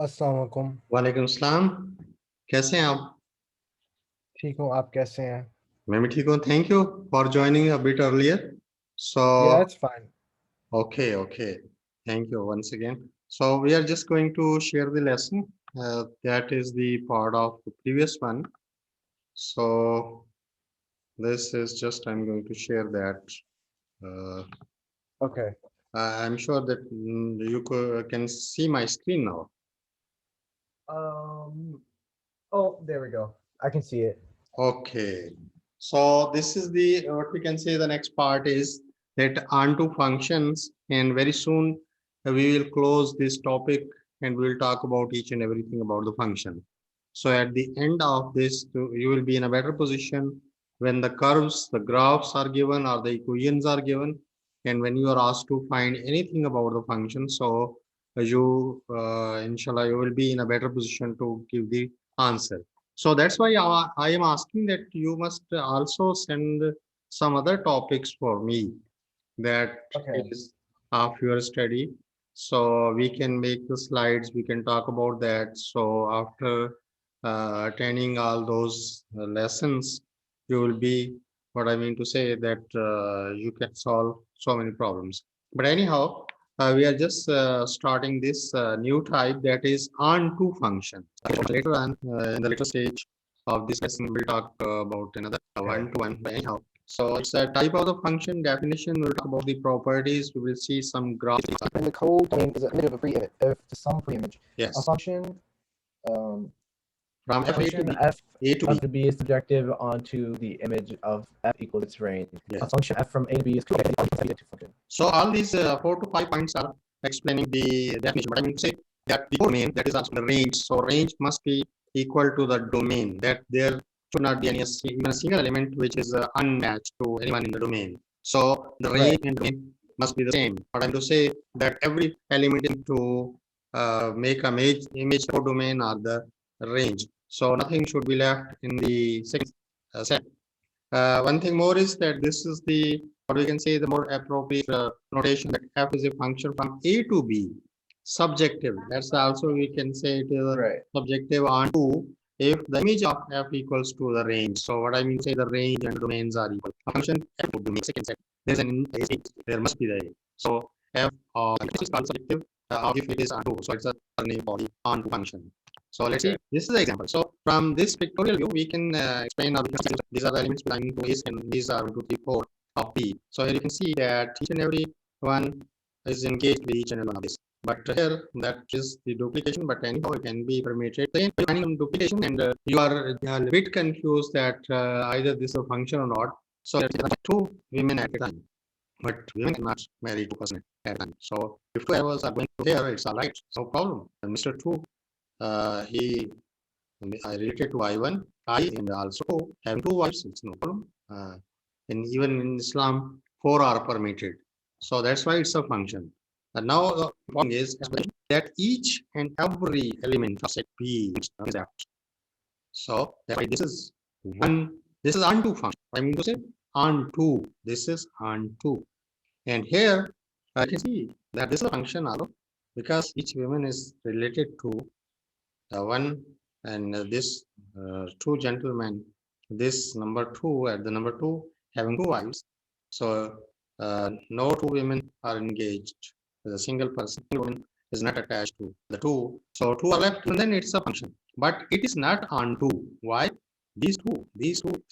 अस्सलाम वालेकुम। वालेकुम सलाम। कैसे हैं आप? ठीक हूँ, आप कैसे हैं? मैं भी ठीक हूँ। Thank you for joining a bit earlier. So, Yeah, it's fine. okay. Thank you once again. So we are just going to share the lesson. That is the part of the previous one. So this is just I'm going to share that. Uh, Okay. I'm sure that you can see my screen now. Um, oh, there we go. I can see it. Okay. So this is the what we can say the next part is that onto functions, and very soon we will close this topic and we will talk about each and everything about the function. So at the end of this, you will be in a better position when the curves, the graphs are given or the equations are given, and when you are asked to find anything about the function. So inshallah, you will be in a better position to give the answer. So that's why I am asking that you must also send some other topics for me that Okay. is of your study. So we can make the slides, we can talk about that. So after attending all those lessons, you will be, what I mean to say that you can solve so many problems. But anyhow, we are just starting this new type that is onto function. Later on, in the later stage of this lesson, we'll talk about another one-to-one. But anyhow, so it's a type of the function definition. We'll talk about the properties. We will see some graphs. In the code domain is an image of a pre-image, of the sum pre-image. A Yes, function, um, from F A to function B. f A to of B. the b is projective onto the image of f equals its range. A Yes. function f from a to b is projective onto the function. So all these 4 to 5 points are explaining the definition. But I mean to say that the domain that is also the range. So range must be equal to the domain. That there should not be any even a single element which is unmatched to anyone in the domain. So the range and domain must be the same. But I'm to say that every element to make a image for domain or the range. So nothing should be left in the second set. One thing more is that this is the what we can say the more appropriate notation that f is a function from A to B, subjective. That's also we can say it is subjective onto if the image of f equals to the range. So what I mean to say the range and domains are equal. Function f would be second set. There's an there must be the A. So f is called subjective if it is onto. So it's a name for the onto function. So let's see, this is the example. So from this pictorial view, we can explain these are the elements belonging to S and these are 1, 2, 3, 4 of P. So here you can see that each and every one is engaged with each and every one of this. But here that is the duplication, but anyhow it can be permitted. Then you're finding some duplication and you are a bit confused that either this is a function or not. So there are 2 women at a time. But women cannot marry 2 persons at a time. So if 2 arrows are going to here, it's all right. No problem. And Mr. 2 he I related to I1, I and also having 2 wives, it's no problem. And even in Islam, 4 are permitted. So that's why it's a function. And now the point is that each and every element of set P is that. So that's why this is onto function. I mean to say onto, this is onto. And here I can see that this is a function also because each woman is related to the one and this 2 gentlemen, this number 2 at the number 2 having 2 wives. So no 2 women are engaged with a single person. Woman is not attached to the 2. So 2 are left and then it's a function. But it is not on 2. Why? These two,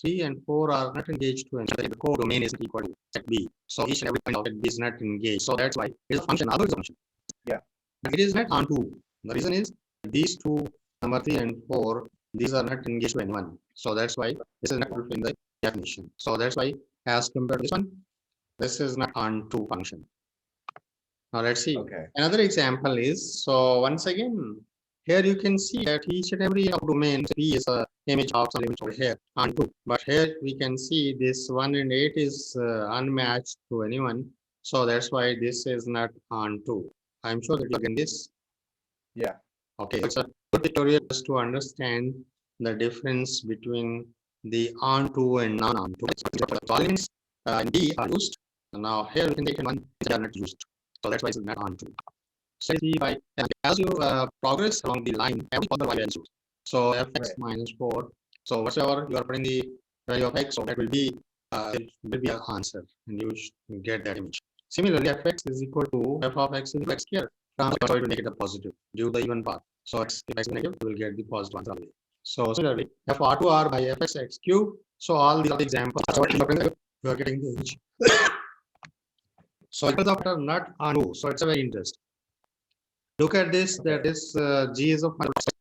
3 and 4 are not engaged to and the codomain is equal to set B. So each and every point of set B is not engaged. So that's why it's a function, although it's a function. Yeah. But it is not on 2. The reason is these 2 number 3 and 4, these are not engaged to anyone. So that's why this is not fulfilling the definition. So that's why as compared to this one, this is not onto function. Now let's see. Okay. Another example is, so once again, here you can see that each and every domain P is a image of some element over here onto. But here we can see this 1 and 8 is unmatched to anyone. So that's why this is not onto. I'm sure that you get this. Yeah. Okay, it's a good tutorial just to understand the difference between the onto and non-onto. Elements in D are used. Now here we can take one they are not used. So that's why it's not onto. So as you progress along the line, every other values. So fx minus 4. So whatever you are putting the value of x, so that will be it will be an answer, and you should get that image. Similarly, fx is equal to f of x into x square. So it will make it a positive due to the even part. So if x is negative, you will get the positive answer. So similarly, f r2r by fx x cube. So all these are the examples. You are getting the image. So equals of not on. So it's a very interesting. Look at this. That is g is of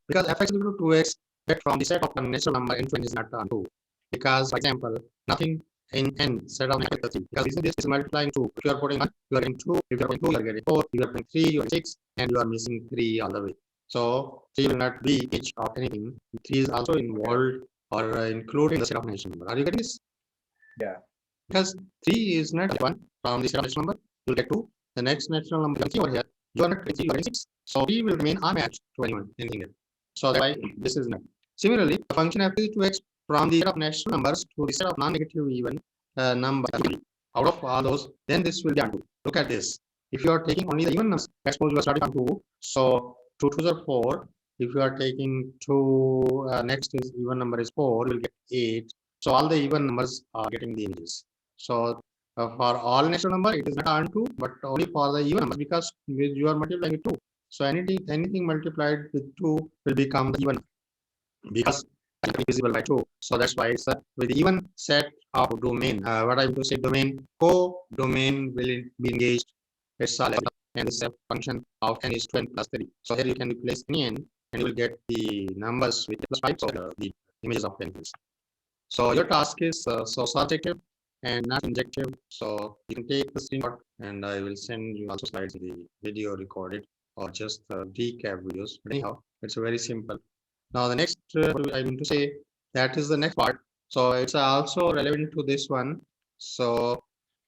because fx is equal to 2x from the set of a natural number n is not on 2. Because, for example, nothing in n set of negative 3. Because this is multiplying 2. If you are putting 1, you are getting 2. If you are putting 2, you are getting 4. If you are putting 3, you are getting 6. And you are missing 3 all the way. So 3 will not be each of anything. 3 is also involved or including the set of natural number. Are you getting this? Yeah. Because 3 is not 1 from the set of natural number. You will get 2. The next natural number comes over here. You are not getting 3, you are getting 6. So 3 will remain unmatched to anyone, anything there. So that's why this is not. Similarly, the function f is 2x from the set of natural numbers to the set of non-negative even number. Out of all those, then this will be onto. Look at this. If you are taking only the even numbers, suppose you are starting from 2. So 2 2s are 4. If you are taking 2, next is even number is 4, you will get 8. So all the even numbers are getting the images. So for all natural number, it is not onto, but only for the even numbers because you are multiplying with 2. So anything multiplied with 2 will become even because it's divisible by 2. So that's why it's with even set of domain. What I'm to say domain, co-domain will be engaged. It's a level and this function of n is 2n plus 3. So here you can replace any n and you will get the numbers with plus 5. So the images of n. So your task is so subjective and not injective. So you can take the screenshot and I will send you also slides in the video recorded or just recap videos. But anyhow, it's very simple. Now the next I mean to say that is the next part. So it's also relevant to this one. So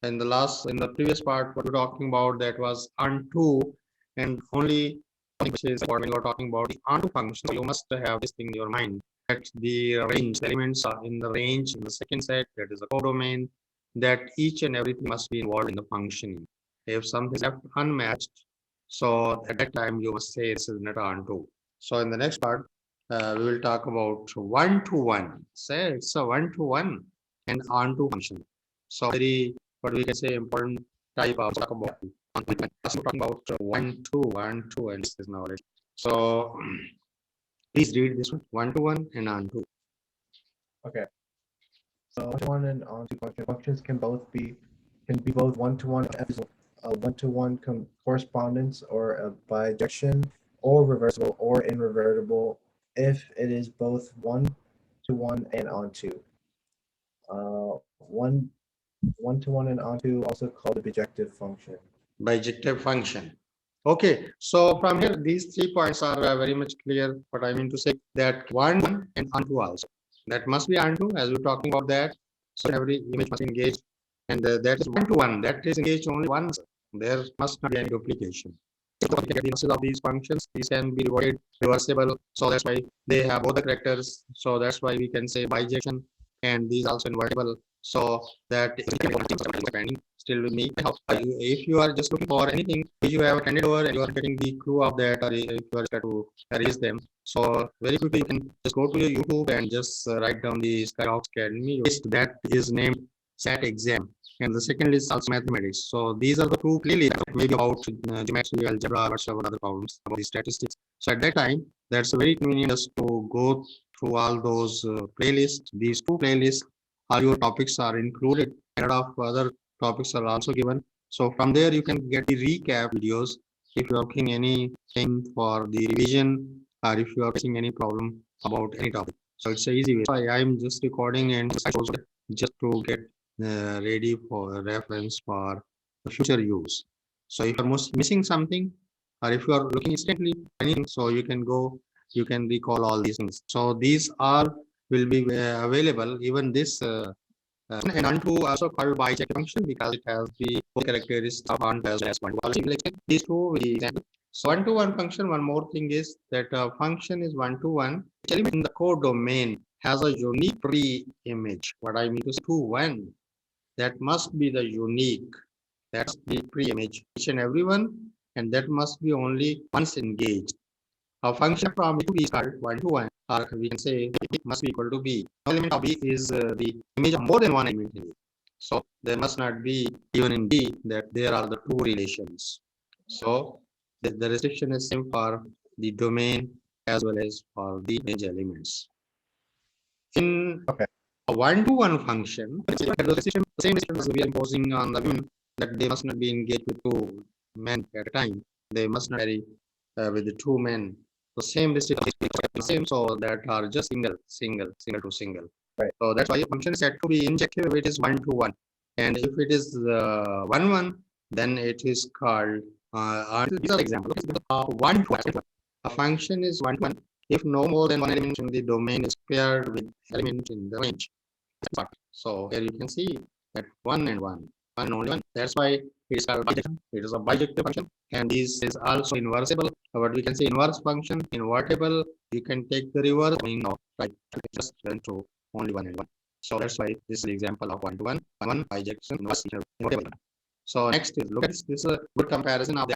in the previous part, what we're talking about that was onto and only which is when you're talking about the onto function. So you must have this thing in your mind that the range the elements are in the range in the second set, that is a codomain, that each and everything must be involved in the functioning. If something is left unmatched, so at that time you must say this is not onto. So in the next part, we will talk about one-to-one. Say it's a one-to-one and onto function. So very what we can say important type of talk about talking about one-to-one-to, and this is knowledge. So please read this one-to-one and onto. Okay. So one and onto functions can be both one-to-one, a one-to-one correspondence, or a bijection, or reversible or invertible if it is both one-to-one and onto. One-to-one and onto, also called a bijective function. Bijective function. Okay, so from here, these 3 points are very much clear. But I mean to say that one and onto also. That must be onto, as we're talking about that. So every image must be engaged, and that is one-to-one. That is engaged only once. There must not be any duplication. So we can get the of these functions. These can be reworded reversible. So that's why they have both the characters. So that's why we can say bijection, and these also invertible. So that is depending still with me. If you are just looking for anything which you have attended over and you are getting the clue of that, or if you are trying to erase them, so very quickly you can just go to your YouTube and just write down the Skyrock Academy list that is named SAT exam, and the second is also mathematics. So these are the 2 playlists, maybe about geometry, algebra, or some other problems about the statistics. So at that time, that's very convenient just to go through all those playlists. These 2 playlists, all your topics are included, and a lot of other topics are also given. So from there you can get the recap videos if you are looking anything for the revision, or if you are facing any problem about any topic. So it's an easy way. So I am just recording and just to get ready for reference for the future use. So if you're missing something, or if you are looking instantly anything, so you can go, you can recall all these things. So these are will be available. Even this and onto also called bijection function because it has the characteristics of onto as well as one-to-one. Let's take these 2 with the example. So one-to-one function, one more thing is that function is one-to-one. Each element in the codomain has a unique pre-image. What I mean to say 2, 1, that must be the unique. That's the pre-image each and every one, and that must be only once engaged. A function from A to B is called 1 to 1, or we can say B must be equal to B. No element of B is the image of more than one element in it. So there must not be even in B that there are the two relations. So the restriction is same for the domain as well as for the image elements. In Okay. a one-to-one function, the same restriction we are imposing on the women that they must not be engaged with two men at a time. They must not marry with the two men. The same restriction, same, so that are just single to single. Right. So that's why a function is said to be injective if it is one-to-one, and if it is one-one, then it is called. These are examples. One-to-one. A function is one-to-one if no more than one element in the domain is paired with element in the range. So here you can see that one and one and only one. That's why it is called bijection. It is a bijective function, and this is also inversible. But we can say inverse function, invertible. You can take the reverse meaning of right, just went to only one and one. So that's why this is the example of one to one bijection, inverse, invertible. So next is look at this. This is a good comparison of the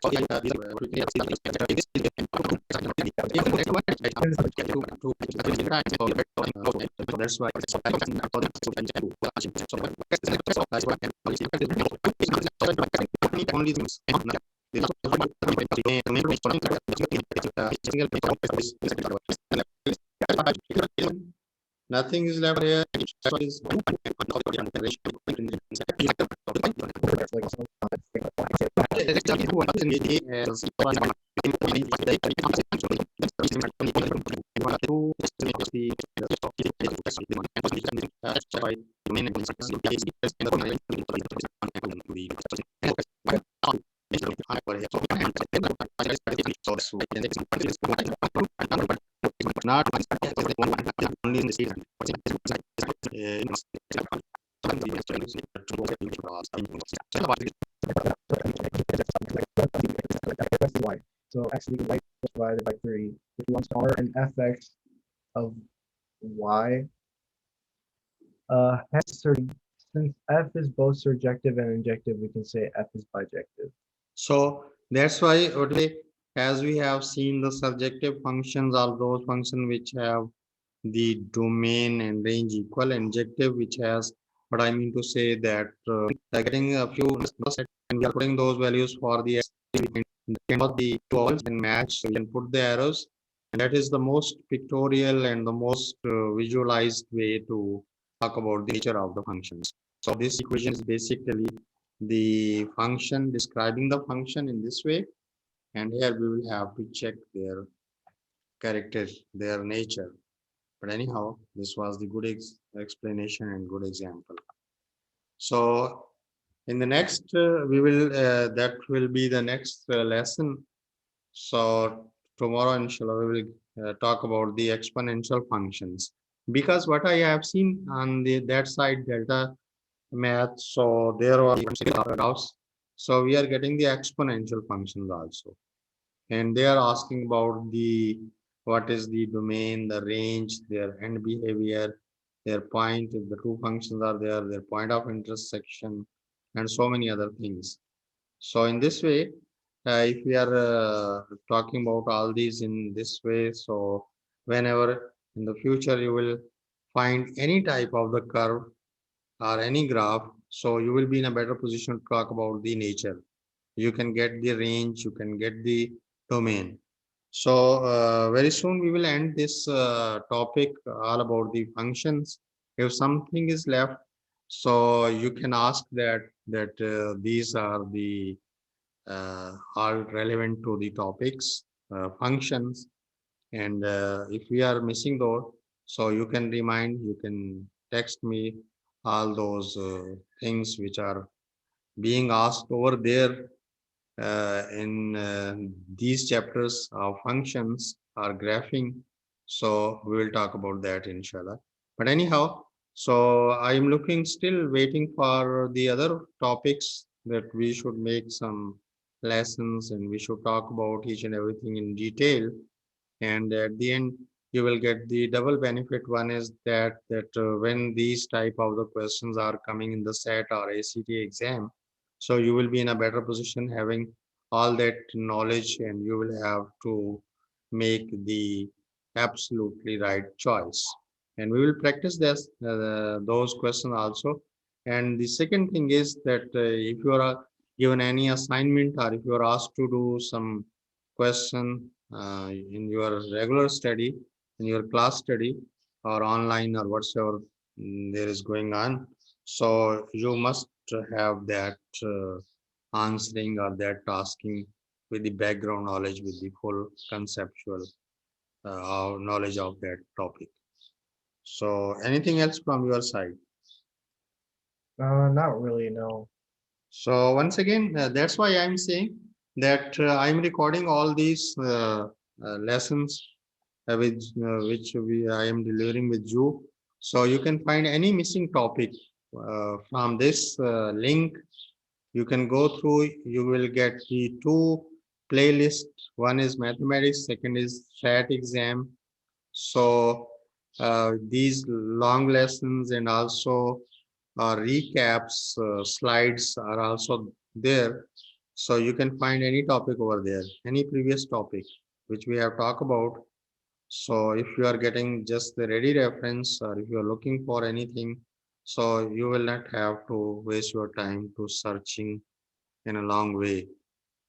that's why only things nothing is left here. Not only in the season. Y. So actually y divided by 3, which wants r and fx of y has since f is both surjective and injective, we can say f is bijective. So that's why as we have seen, the surjective functions are those functions which have the domain and range equal, injective which has, what I mean to say that getting a few and we are putting those values for the the tools and match, so we can put the arrows, and that is the most pictorial and the most visualized way to talk about the nature of the functions. So this equation is basically the function describing the function in this way, and here we will have to check their character, their nature. But anyhow, this was the good explanation and good example. So in the next, that will be the next lesson. So tomorrow, inshallah, we will talk about the exponential functions, because what I have seen on that side, delta math, so there are doubts. So we are getting the exponential functions also, and they are asking about the what is the domain, the range, their end behavior, their point, if the two functions are there, their point of intersection, and so many other things. So in this way, if we are talking about all these in this way, so whenever in the future you will find any type of the curve or any graph, so you will be in a better position to talk about the nature. You can get the range, you can get the domain. So very soon we will end this topic all about the functions. If something is left, so you can ask that these are the all relevant to the topics, functions, and if we are missing those, so you can remind, you can text me all those things which are being asked over there in these chapters of functions or graphing. So we will talk about that inshallah. But anyhow, so I'm looking, still waiting for the other topics that we should make some lessons and we should talk about each and everything in detail. And at the end, you will get the double benefit. One is that when these type of the questions are coming in the SAT or ACT exam, So you will be in a better position having all that knowledge, and you will have to make the absolutely right choice. And we will practice this those questions also. And the second thing is that if you are given any assignment, or if you are asked to do some question in your regular study, in your class study, or online, or whatsoever there is going on, so you must have that answering, or that tasking with the background knowledge, with the full conceptual knowledge of that topic. So anything else from your side? Not really, no. So once again, that's why I'm saying that I'm recording all these lessons which I am delivering with you. So you can find any missing topic from this link. You can go through, you will get the two playlists. One is mathematics, second is SAT exam. So these long lessons, and also recaps, slides are also there. So you can find any topic over there, any previous topic which we have talked about. So if you are getting just the ready reference, or if you are looking for anything, so you will not have to waste your time to searching in a long way,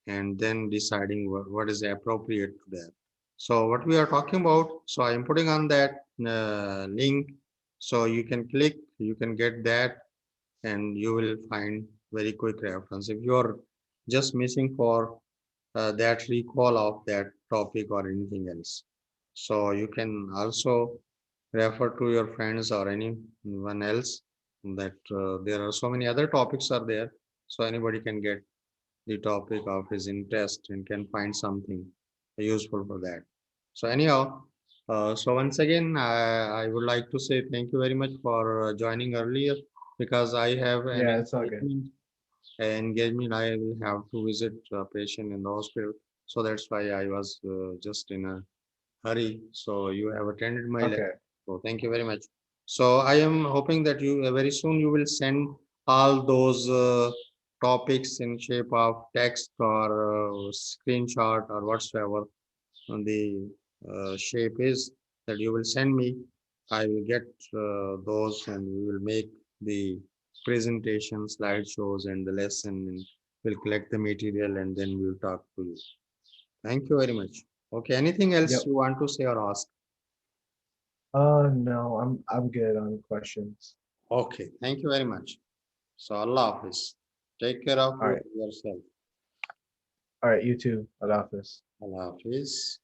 and then deciding what is appropriate to that. So what we are talking about, so I am putting on that link, so you can click, you can get that, and you will find very quick reference. If you are just missing for that recall of that topic or anything else, so you can also refer to your friends or anyone else, that there are so many other topics are there, so anybody can get the topic of his interest and can find something useful for that. So anyhow, so once again, I would like to say thank you very much for joining earlier, because I have an Yeah, it's all good. engagement. I will have to visit a patient in the hospital. So that's why I was just in a hurry. So you have attended my lecture. Okay. So thank you very much. So I am hoping that you very soon you will send all those topics in shape of text, or screenshot, or whatsoever the shape is, that you will send me. I will get those, and we will make the presentation, slideshows, and the lesson, and we'll collect the material, and then we'll talk to you. Thank you very much. Okay, anything else Yep. you want to say or ask? No, I'm good on questions. Okay, thank you very much. So Allah Hafiz. Take care of All right. yourself. All right, you too. Allah Hafiz. Allah Hafiz.